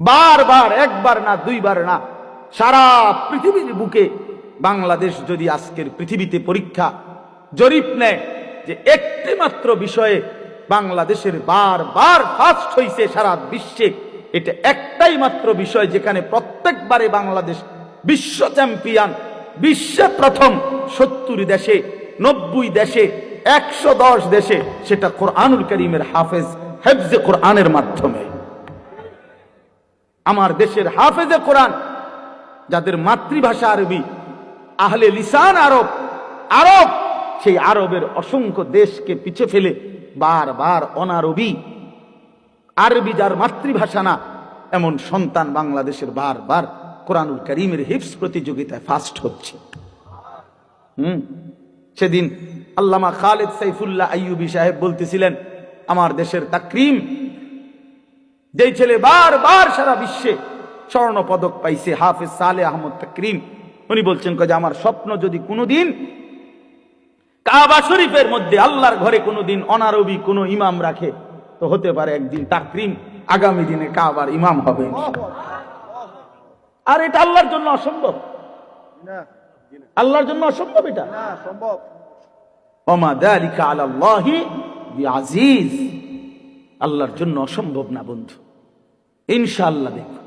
বারবার, একবার না, দুইবার না, সারা পৃথিবীর বুকে বাংলাদেশ যদি আজকের পৃথিবীতে পরীক্ষা জরিপ নেয় যে একটি মাত্র বিষয়ে বাংলাদেশের বারবার ফার্স্ট হইছে সারা বিশ্বে, এটা একটাই মাত্র বিষয় যেখানে প্রত্যেকবারে বাংলাদেশ বিশ্ব চ্যাম্পিয়ন, বিশ্বে প্রথম 70 দেশে, 90 দেশে, 110 দেশে, সেটা কোরআনুল কারীমের হেফজে কোরআনের মাধ্যমে। আমার দেশের হাফেজে কোরআন যাদের মাতৃভাষা আরবি, আহলে লিসান আরব, সেই আরবের অসংখ্য দেশকে পিছে ফেলে বারবার অনারবি, আরবি যার মাতৃভাষা না, এমন সন্তান বাংলাদেশের বারবার কোরআনুল কারীমের হিফজ প্রতিযোগিতায় ফার্স্ট হচ্ছে। সেদিন আল্লামা খালেদ সাইফুল্লাহ আইয়ুবী সাহেব বলতেছিলেন, আমার দেশের তাকরিম, যেই ছেলে বারবার সারা বিশ্বে স্বর্ণ পদক পাইছে, হাফেজ সালেহ আহমদ তাকরিম, উনি বলছেন যে আমার স্বপ্ন যদি কোনোদিন কাবা শরীফের মধ্যে আল্লাহর ঘরে কোনোদিন অনারবি কোনো ইমাম রাখে, তো হতে পারে একদিন তাকরিম আগামী দিনে কাবার ইমাম হবে। আর এটা আল্লাহর জন্য অসম্ভব, আল্লাহর জন্য অসম্ভব, এটা সম্ভব। ওমা যালিকা আলাল্লাহি বিআজিজ, আল্লাহর জন্য অসম্ভব না বন্ধু। ইনশাআল্লাহ দেখো